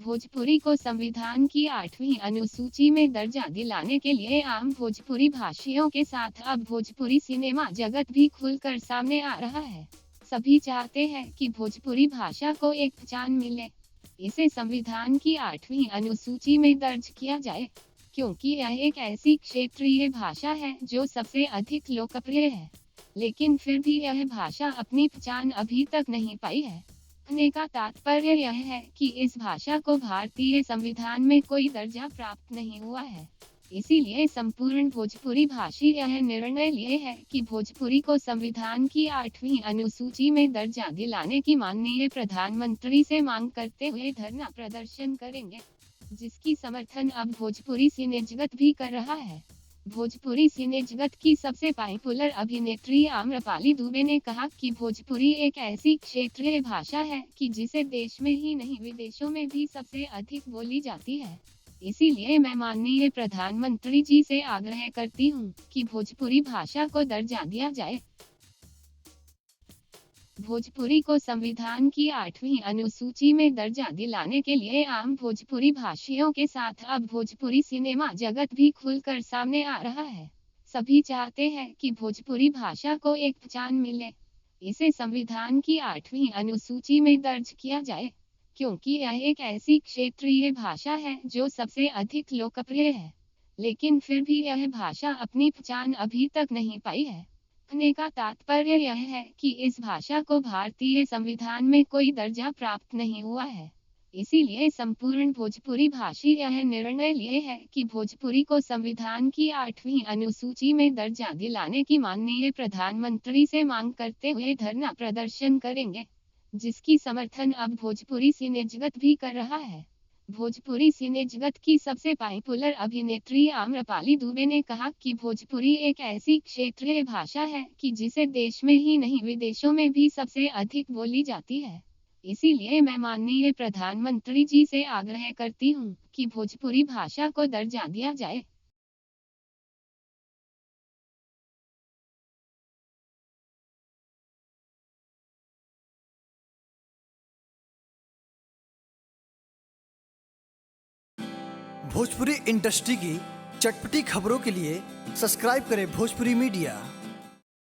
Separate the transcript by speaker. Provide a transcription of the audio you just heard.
Speaker 1: भोजपुरी को संविधान की 8वीं अनुसूची में दर्जा दिलाने के लिए आम भोजपुरी भाषियों के साथ अब भोजपुरी सिनेमा जगत भी खुलकर सामने आ रहा है। सभी चाहते हैं कि भोजपुरी भाषा को एक पहचान मिले। इसे संविधान की 8वीं अनुसूची में दर्ज किया जाए, क्योंकि यह एक ऐसी क्षेत्रीय भाषा है जो सबसे अधिक लोकप्रिय है, लेकिन फिर भी यह भाषा अपनी पहचान अभी तक नहीं पाई है। कहने का तात्पर्य यह है कि इस भाषा को भारतीय संविधान में कोई दर्जा प्राप्त नहीं हुआ है। इसीलिए संपूर्ण भोजपुरी भाषी यह निर्णय लिए है कि भोजपुरी को संविधान की 8वीं अनुसूची में दर्जा दिलाने की माननीय प्रधानमंत्री से मांग करते हुए धरना प्रदर्शन करेंगे, जिसकी समर्थन अब भोजपुरी सिने जगत भी कर रहा है। भोजपुरी सिने जगत की सबसे पॉपुलर अभिनेत्री आम्रपाली दुबे ने कहा कि भोजपुरी एक ऐसी क्षेत्रीय भाषा है कि जिसे देश में ही नहीं विदेशों में भी सबसे अधिक बोली जाती है। इसीलिए मैं माननीय प्रधानमंत्री जी से आग्रह करती हूँ कि भोजपुरी भाषा को दर्जा दिया जाए। भोजपुरी को संविधान की 8वीं अनुसूची में दर्जा दिलाने के लिए आम भोजपुरी भाषियों के साथ अब भोजपुरी सिनेमा जगत भी खुलकर सामने आ रहा है। सभी चाहते हैं कि भोजपुरी भाषा को एक पहचान मिले। इसे संविधान की 8वीं अनुसूची में दर्ज किया जाए, क्योंकि यह एक ऐसी क्षेत्रीय भाषा है जो सबसे अधिक लोकप्रिय है, लेकिन फिर भी यह भाषा अपनी पहचान अभी तक नहीं पाई है। कहने का तात्पर्य यह है कि इस भाषा को भारतीय संविधान में कोई दर्जा प्राप्त नहीं हुआ है। इसीलिए संपूर्ण भोजपुरी भाषी यह निर्णय लिए है कि भोजपुरी को संविधान की 8वीं अनुसूची में दर्जा दिलाने की माननीय प्रधानमंत्री से मांग करते हुए धरना प्रदर्शन करेंगे, जिसकी समर्थन अब भोजपुरी सिने जगत भी कर रहा है। भोजपुरी सिने जगत की सबसे पॉपुलर अभिनेत्री आम्रपाली दुबे ने कहा कि भोजपुरी एक ऐसी क्षेत्रीय भाषा है कि जिसे देश में ही नहीं विदेशों में भी सबसे अधिक बोली जाती है। इसीलिए मैं माननीय प्रधानमंत्री जी से आग्रह करती हूँ कि भोजपुरी भाषा को दर्जा दिया जाए।
Speaker 2: भोजपुरी इंडस्ट्री की चटपटी खबरों के लिए सब्सक्राइब करें भोजपुरी मीडिया।